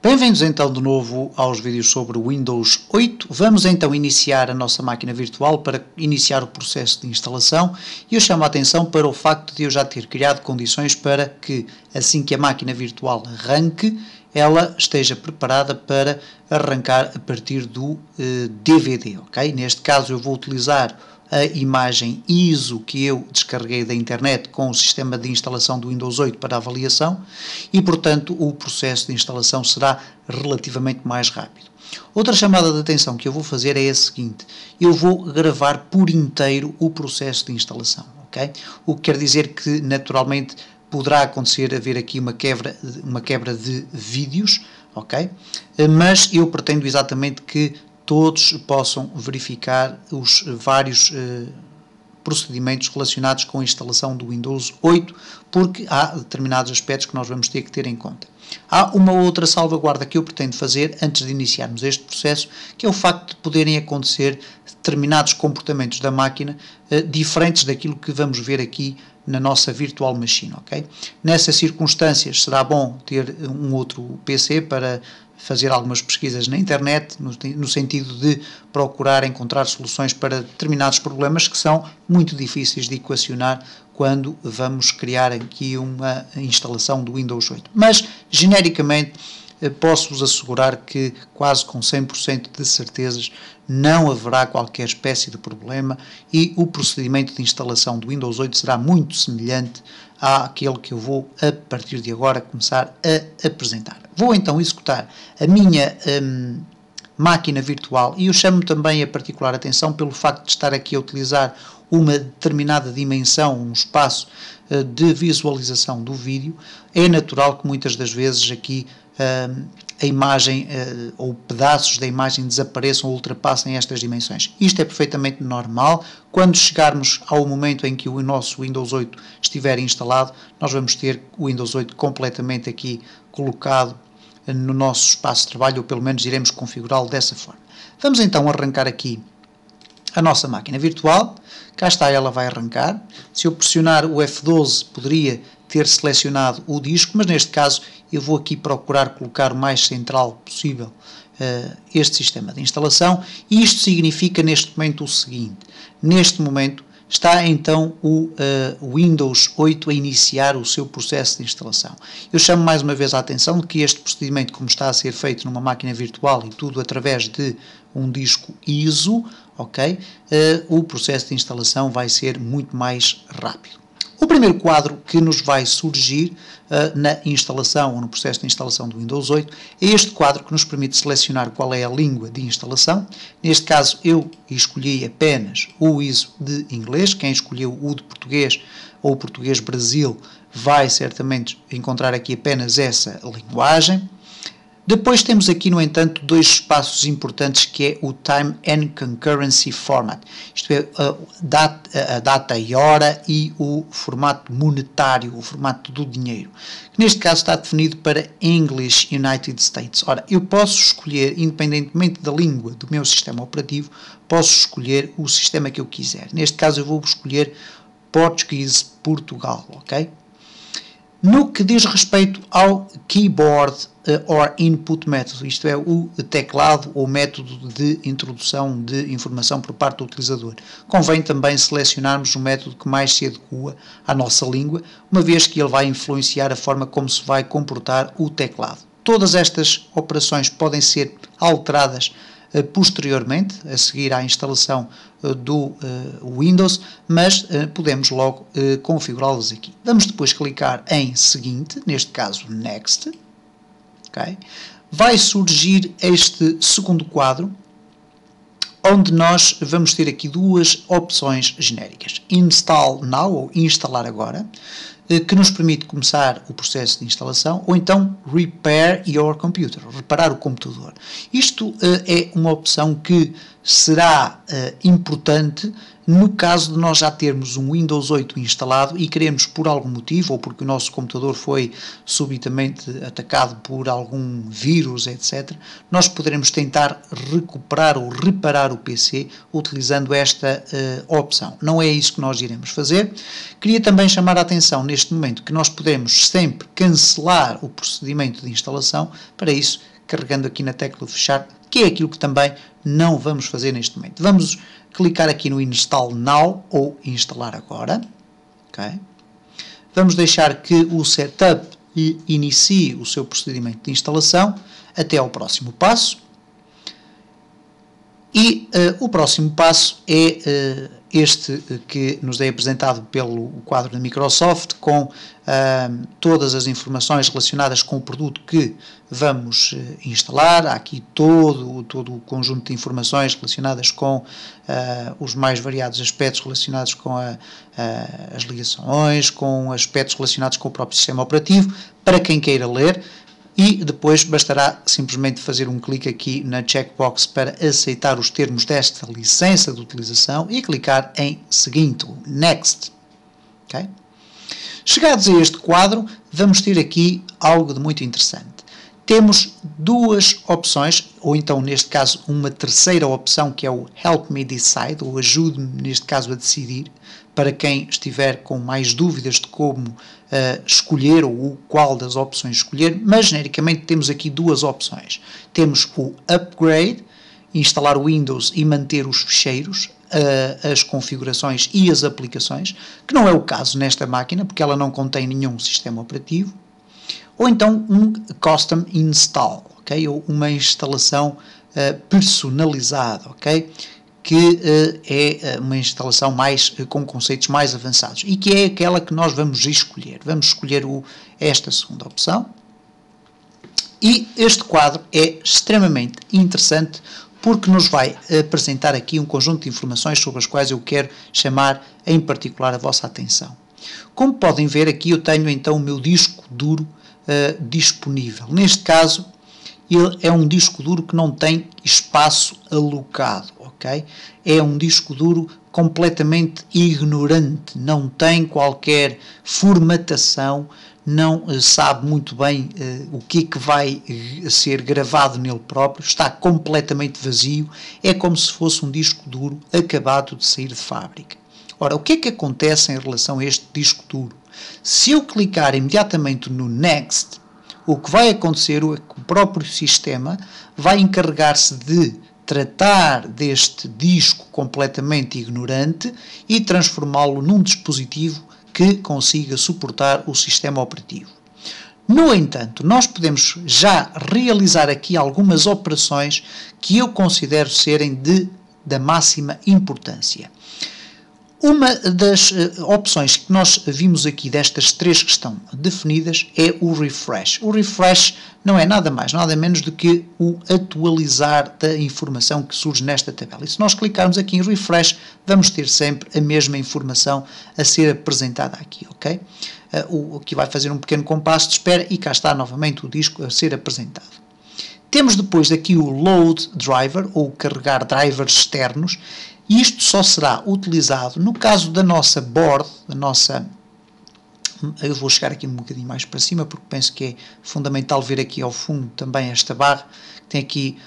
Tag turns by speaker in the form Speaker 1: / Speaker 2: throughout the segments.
Speaker 1: Bem-vindos então de novo aos vídeos sobre o Windows 8. Vamos então iniciar a nossa máquina virtual para iniciar o processo de instalação e eu chamo a atenção para o facto de eu já ter criado condições para que assim que a máquina virtual arranque, ela esteja preparada para arrancar a partir do DVD, ok? Neste caso eu vou utilizar a imagem ISO que eu descarreguei da internet com o sistema de instalação do Windows 8 para avaliação e, portanto, o processo de instalação será relativamente mais rápido. Outra chamada de atenção que eu vou fazer é a seguinte: eu vou gravar por inteiro o processo de instalação, ok? O que quer dizer que, naturalmente, poderá acontecer haver aqui uma quebra de vídeos, ok? Mas eu pretendo exatamente que todos possam verificar os vários procedimentos relacionados com a instalação do Windows 8, porque há determinados aspectos que nós vamos ter que ter em conta. Há uma outra salvaguarda que eu pretendo fazer antes de iniciarmos este processo, que é o facto de poderem acontecer determinados comportamentos da máquina diferentes daquilo que vamos ver aqui na nossa Virtual Machine, ok? Nessas circunstâncias será bom ter um outro PC para fazer algumas pesquisas na internet, no sentido de procurar encontrar soluções para determinados problemas que são muito difíceis de equacionar quando vamos criar aqui uma instalação do Windows 8. Mas, genericamente, posso-vos assegurar que quase com 100% de certezas não haverá qualquer espécie de problema e o procedimento de instalação do Windows 8 será muito semelhante àquele que eu vou, a partir de agora, começar a apresentar. Vou então executar a minha máquina virtual e eu chamo também a particular atenção pelo facto de estar aqui a utilizar uma determinada dimensão, um espaço de visualização do vídeo. É natural que muitas das vezes aqui a imagem ou pedaços da imagem desapareçam ou ultrapassem estas dimensões. Isto é perfeitamente normal. Quando chegarmos ao momento em que o nosso Windows 8 estiver instalado, nós vamos ter o Windows 8 completamente aqui colocado no nosso espaço de trabalho, ou pelo menos iremos configurá-lo dessa forma. Vamos então arrancar aqui a nossa máquina virtual. Cá está, ela vai arrancar. Se eu pressionar o F12 poderia ter selecionado o disco, mas neste caso eu vou aqui procurar colocar o mais central possível este sistema de instalação, e isto significa neste momento o seguinte: neste momento está então o Windows 8 a iniciar o seu processo de instalação. Eu chamo mais uma vez a atenção de que este procedimento, como está a ser feito numa máquina virtual e tudo através de um disco ISO, ok? O processo de instalação vai ser muito mais rápido. O primeiro quadro que nos vai surgir na instalação ou no processo de instalação do Windows 8 é este quadro que nos permite selecionar qual é a língua de instalação. Neste caso eu escolhi apenas o ISO de inglês. Quem escolheu o de português ou o português Brasil vai certamente encontrar aqui apenas essa linguagem. Depois temos aqui, no entanto, dois espaços importantes, que é o Time and Concurrency Format, isto é, a data e hora, e o formato monetário, o formato do dinheiro, que neste caso está definido para English United States. Ora, eu posso escolher, independentemente da língua do meu sistema operativo, posso escolher o sistema que eu quiser. Neste caso eu vou escolher Português Portugal, ok? No que diz respeito ao Keyboard or Input Method, isto é, o teclado ou método de introdução de informação por parte do utilizador, convém também selecionarmos o método que mais se adequa à nossa língua, uma vez que ele vai influenciar a forma como se vai comportar o teclado. Todas estas operações podem ser alteradas posteriormente, a seguir à instalação do Windows, mas podemos logo configurá-los aqui. Vamos depois clicar em seguinte, neste caso Next, okay? Vai surgir este segundo quadro, onde nós vamos ter aqui duas opções genéricas: Install Now, ou instalar agora, que nos permite começar o processo de instalação, ou então Repair Your Computer, reparar o computador. Isto é uma opção que será importante no caso de nós já termos um Windows 8 instalado e queremos, por algum motivo, ou porque o nosso computador foi subitamente atacado por algum vírus, etc., nós poderemos tentar recuperar ou reparar o PC utilizando esta opção. Não é isso que nós iremos fazer. Queria também chamar a atenção neste momento que nós podemos sempre cancelar o procedimento de instalação. Para isso, carregando aqui na tecla de fechar, que é aquilo que também não vamos fazer neste momento. Vamos clicar aqui no Install Now ou Instalar Agora. Okay. Vamos deixar que o Setup inicie o seu procedimento de instalação até ao próximo passo. E o próximo passo é este que nos é apresentado pelo quadro da Microsoft, com todas as informações relacionadas com o produto que vamos instalar. Há aqui todo o conjunto de informações relacionadas com os mais variados aspectos relacionados com as ligações, com aspectos relacionados com o próprio sistema operativo, para quem queira ler. E depois bastará simplesmente fazer um clique aqui na checkbox para aceitar os termos desta licença de utilização e clicar em seguinte, Next. Okay? Chegados a este quadro, vamos ter aqui algo de muito interessante. Temos duas opções, ou então neste caso uma terceira opção, que é o Help Me Decide, ou ajude-me neste caso a decidir, para quem estiver com mais dúvidas de como escolher ou qual das opções escolher, mas genericamente temos aqui duas opções. Temos o Upgrade, instalar o Windows e manter os ficheiros, as configurações e as aplicações, que não é o caso nesta máquina, porque ela não contém nenhum sistema operativo. Ou então um Custom Install, okay? Ou uma instalação personalizada, okay? Que é uma instalação com conceitos mais avançados e que é aquela que nós vamos escolher. Vamos escolher esta segunda opção. E este quadro é extremamente interessante porque nos vai apresentar aqui um conjunto de informações sobre as quais eu quero chamar em particular a vossa atenção. Como podem ver, aqui eu tenho então o meu disco duro disponível. Neste caso, ele é um disco duro que não tem espaço alocado, ok? É um disco duro completamente ignorante, não tem qualquer formatação, não sabe muito bem o que é que vai ser gravado nele próprio, está completamente vazio, é como se fosse um disco duro acabado de sair de fábrica. Ora, o que é que acontece em relação a este disco duro? Se eu clicar imediatamente no Next, o que vai acontecer é que o próprio sistema vai encarregar-se de tratar deste disco completamente ignorante e transformá-lo num dispositivo que consiga suportar o sistema operativo. No entanto, nós podemos já realizar aqui algumas operações que eu considero serem da máxima importância. Uma das opções que nós vimos aqui destas três que estão definidas é o refresh. O refresh não é nada mais, nada menos do que o atualizar da informação que surge nesta tabela. E se nós clicarmos aqui em refresh, vamos ter sempre a mesma informação a ser apresentada aqui, ok? O que vai fazer um pequeno compasso de espera e cá está novamente o disco a ser apresentado. Temos depois aqui o load driver, ou carregar drivers externos. E isto só será utilizado no caso da nossa board, eu vou chegar aqui um bocadinho mais para cima, porque penso que é fundamental ver aqui ao fundo também esta barra, que tem aqui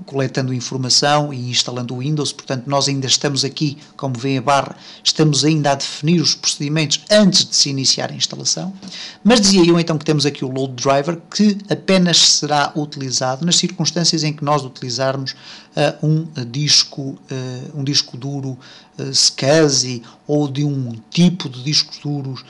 Speaker 1: coletando informação e instalando o Windows. Portanto, nós ainda estamos aqui, como vêem a barra, estamos ainda a definir os procedimentos antes de se iniciar a instalação. Mas dizia eu então que temos aqui o load driver, que apenas será utilizado nas circunstâncias em que nós utilizarmos um disco duro SCSI ou de um tipo de discos duros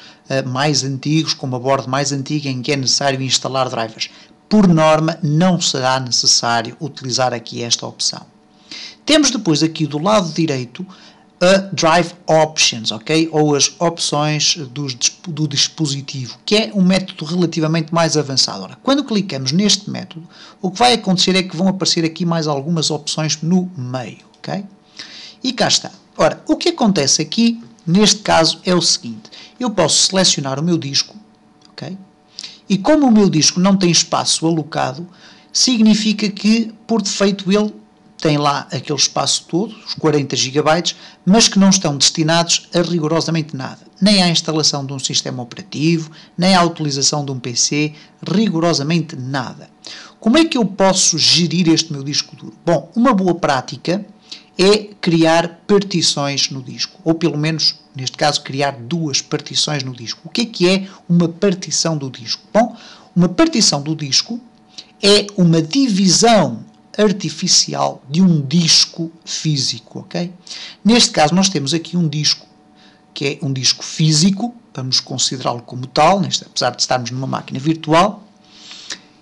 Speaker 1: mais antigos, com uma board mais antiga em que é necessário instalar drivers. Por norma, não será necessário utilizar aqui esta opção. Temos depois aqui do lado direito a Drive Options, ok? Ou as opções do dispositivo, que é um método relativamente mais avançado. Ora, quando clicamos neste método, o que vai acontecer é que vão aparecer aqui mais algumas opções no meio, ok? E cá está. Ora, o que acontece aqui, neste caso, é o seguinte. Eu posso selecionar o meu disco, ok? E como o meu disco não tem espaço alocado, significa que, por defeito, ele tem lá aquele espaço todo, os 40 GB, mas que não estão destinados a rigorosamente nada. Nem à instalação de um sistema operativo, nem à utilização de um PC, rigorosamente nada. Como é que eu posso gerir este meu disco duro? Bom, uma boa prática é criar partições no disco, ou pelo menos, neste caso, criar duas partições no disco. O que é uma partição do disco? Bom, uma partição do disco é uma divisão artificial de um disco físico, ok? Neste caso, nós temos aqui um disco, que é um disco físico, vamos considerá-lo como tal, apesar de estarmos numa máquina virtual.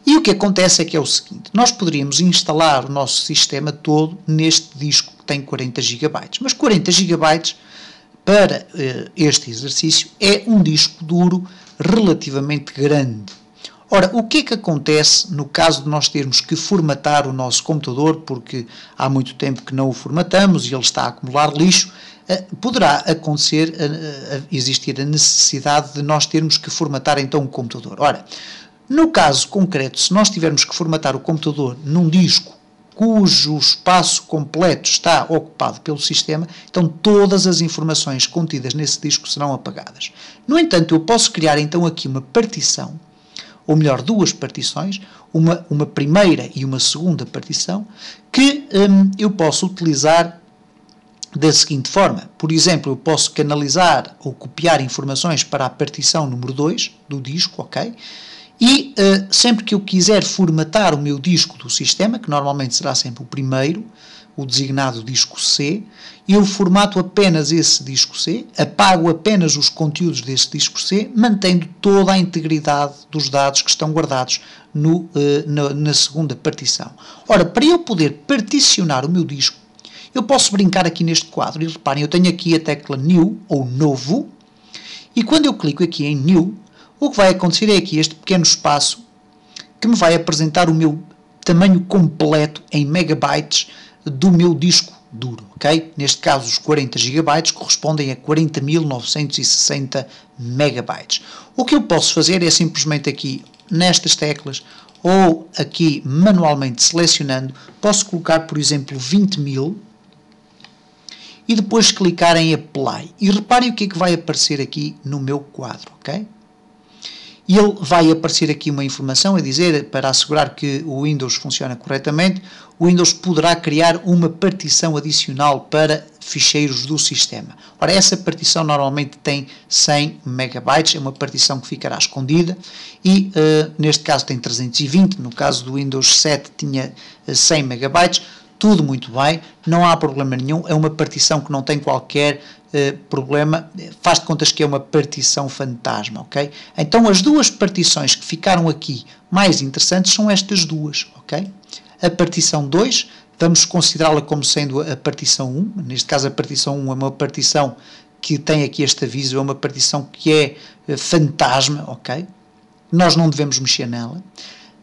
Speaker 1: E o que acontece é que é o seguinte, nós poderíamos instalar o nosso sistema todo neste disco que tem 40 GB, mas 40 GB para este exercício é um disco duro relativamente grande. Ora, o que é que acontece no caso de nós termos que formatar o nosso computador, porque há muito tempo que não o formatamos e ele está a acumular lixo, poderá acontecer, existir a necessidade de nós termos que formatar então o computador. Ora, no caso concreto, se nós tivermos que formatar o computador num disco cujo espaço completo está ocupado pelo sistema, então todas as informações contidas nesse disco serão apagadas. No entanto, eu posso criar então aqui uma partição, ou melhor, duas partições, uma primeira e uma segunda partição, que eu posso utilizar da seguinte forma. Por exemplo, eu posso canalizar ou copiar informações para a partição número 2 do disco, ok? E sempre que eu quiser formatar o meu disco do sistema, que normalmente será sempre o primeiro, o designado disco C, eu formato apenas esse disco C, apago apenas os conteúdos desse disco C, mantendo toda a integridade dos dados que estão guardados na segunda partição. Ora, para eu poder particionar o meu disco, eu posso brincar aqui neste quadro, e reparem, eu tenho aqui a tecla New, ou Novo, e quando eu clico aqui em New, o que vai acontecer é aqui este pequeno espaço que me vai apresentar o meu tamanho completo em megabytes do meu disco duro, ok? Neste caso, os 40 GB correspondem a 40.960 megabytes. O que eu posso fazer é simplesmente aqui nestas teclas ou aqui manualmente selecionando, posso colocar, por exemplo, 20.000 e depois clicar em Apply. E reparem o que é que vai aparecer aqui no meu quadro, ok? E ele vai aparecer aqui uma informação a dizer, para assegurar que o Windows funciona corretamente, o Windows poderá criar uma partição adicional para ficheiros do sistema. Ora, essa partição normalmente tem 100 megabytes, é uma partição que ficará escondida e neste caso tem 320, no caso do Windows 7 tinha 100 megabytes, tudo muito bem, não há problema nenhum, é uma partição que não tem qualquer problema, faz de contas que é uma partição fantasma, ok? Então as duas partições que ficaram aqui mais interessantes são estas duas, ok? A partição 2, vamos considerá-la como sendo a partição 1, neste caso a partição 1 é uma partição que tem aqui este aviso, é uma partição que é fantasma, ok? Nós não devemos mexer nela.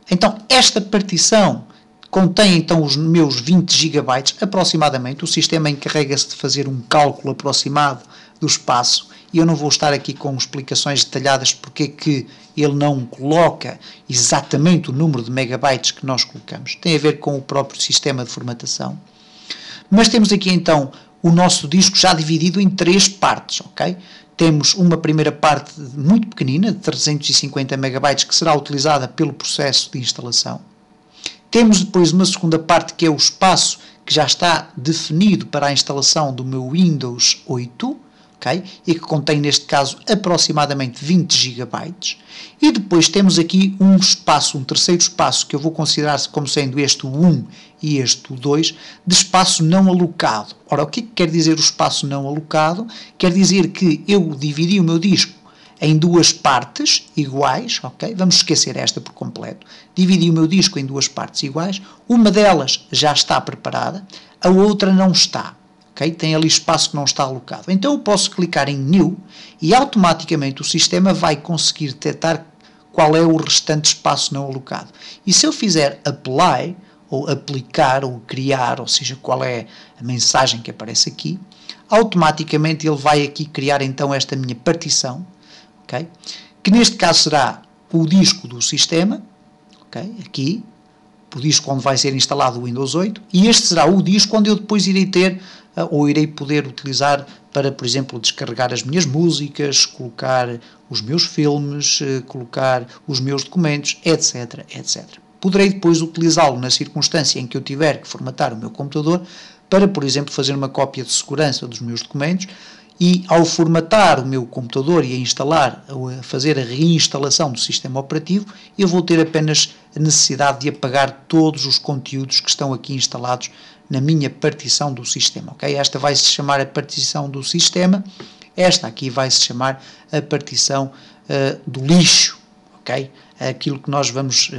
Speaker 1: Então esta partição contém então os meus 20 GB aproximadamente, o sistema encarrega-se de fazer um cálculo aproximado do espaço e eu não vou estar aqui com explicações detalhadas porque é que ele não coloca exatamente o número de megabytes que nós colocamos, tem a ver com o próprio sistema de formatação. Mas temos aqui então o nosso disco já dividido em três partes, ok? Temos uma primeira parte muito pequenina, de 350 megabytes, que será utilizada pelo processo de instalação. Temos depois uma segunda parte que é o espaço que já está definido para a instalação do meu Windows 8, okay? E que contém neste caso aproximadamente 20 GB. E depois temos aqui um espaço, um terceiro espaço que eu vou considerar como sendo este o 1 e este o 2, de espaço não alocado. Ora, o que é que quer dizer o espaço não alocado? Quer dizer que eu dividi o meu disco em duas partes iguais, ok? Vamos esquecer esta por completo. Dividi o meu disco em duas partes iguais. Uma delas já está preparada, a outra não está, ok? Tem ali espaço que não está alocado. Então eu posso clicar em New e automaticamente o sistema vai conseguir detectar qual é o restante espaço não alocado. E se eu fizer Apply, ou aplicar, ou criar, ou seja, qual é a mensagem que aparece aqui, automaticamente ele vai aqui criar então esta minha partição, okay? Que neste caso será o disco do sistema, okay? Aqui, o disco onde vai ser instalado o Windows 8, e este será o disco onde eu depois irei ter, ou irei poder utilizar para, por exemplo, descarregar as minhas músicas, colocar os meus filmes, colocar os meus documentos, etc, etc. Poderei depois utilizá-lo na circunstância em que eu tiver que formatar o meu computador para, por exemplo, fazer uma cópia de segurança dos meus documentos, e ao formatar o meu computador e a instalar, a fazer a reinstalação do sistema operativo, eu vou ter apenas a necessidade de apagar todos os conteúdos que estão aqui instalados na minha partição do sistema, ok? Esta vai se chamar a partição do sistema, esta aqui vai se chamar a partição do lixo, ok? Aquilo que nós vamos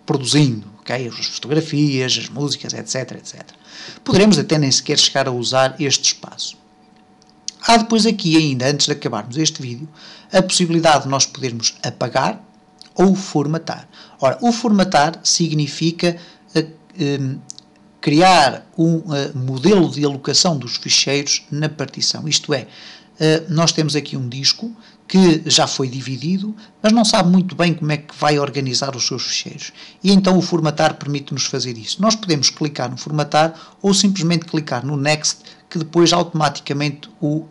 Speaker 1: produzindo, ok? As fotografias, as músicas, etc, etc. Poderemos até nem sequer chegar a usar este espaço. Há depois aqui ainda, antes de acabarmos este vídeo, a possibilidade de nós podermos apagar ou formatar. Ora, o formatar significa criar um modelo de alocação dos ficheiros na partição. Isto é, nós temos aqui um disco que já foi dividido, mas não sabe muito bem como é que vai organizar os seus ficheiros. E então o formatar permite-nos fazer isso. Nós podemos clicar no formatar ou simplesmente clicar no Next, que depois automaticamente o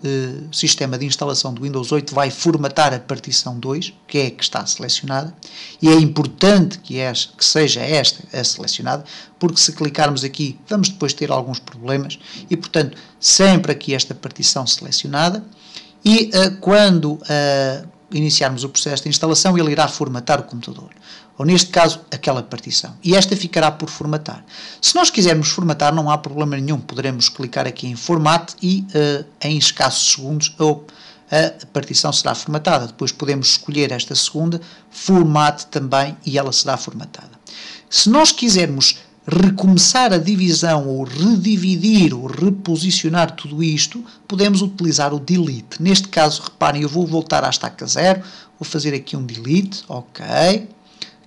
Speaker 1: sistema de instalação do Windows 8 vai formatar a partição 2, que é a que está selecionada, e é importante que seja esta a selecionada, porque se clicarmos aqui vamos depois ter alguns problemas, e portanto sempre aqui esta partição selecionada, e quando iniciarmos o processo de instalação ele irá formatar o computador, ou neste caso aquela partição, e esta ficará por formatar. Se nós quisermos formatar não há problema nenhum, poderemos clicar aqui em Formate e em escassos segundos a partição será formatada. Depois podemos escolher esta segunda, Formate também, e ela será formatada. Se nós quisermos recomeçar a divisão, ou redividir, ou reposicionar tudo isto, podemos utilizar o Delete. Neste caso, reparem, eu vou voltar à estaca 0, vou fazer aqui um Delete, ok.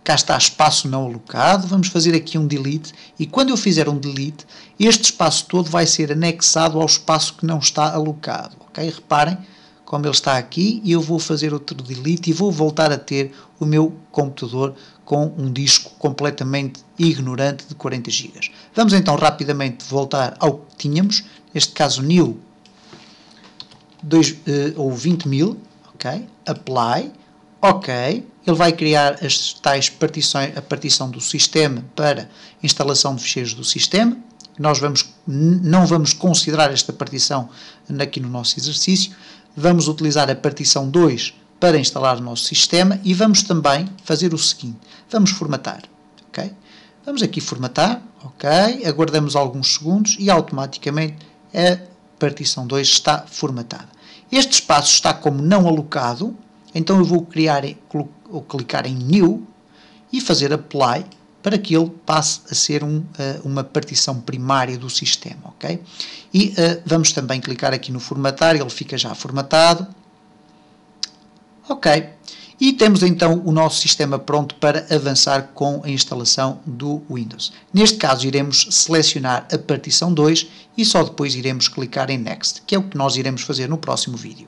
Speaker 1: Cá está espaço não alocado, vamos fazer aqui um Delete, e quando eu fizer um Delete, este espaço todo vai ser anexado ao espaço que não está alocado, ok? Reparem como ele está aqui, e eu vou fazer outro Delete e vou voltar a ter o meu computador com um disco completamente ignorante de 40 GB. Vamos então rapidamente voltar ao que tínhamos, neste caso New ou 20.000, ok? Apply, ok. Ele vai criar as tais partições, a partição do sistema para instalação de ficheiros do sistema. Nós não vamos considerar esta partição aqui no nosso exercício. Vamos utilizar a partição 2 para instalar o nosso sistema e vamos também fazer o seguinte. Vamos formatar, ok? Vamos aqui formatar, ok? Aguardamos alguns segundos e automaticamente a partição 2 está formatada. Este espaço está como não alocado, então eu vou clicar em New e fazer Apply para que ele passe a ser uma partição primária do sistema, ok? E vamos também clicar aqui no formatar, ele fica já formatado, ok? E temos então o nosso sistema pronto para avançar com a instalação do Windows. Neste caso iremos selecionar a partição 2 e só depois iremos clicar em Next, que é o que nós iremos fazer no próximo vídeo.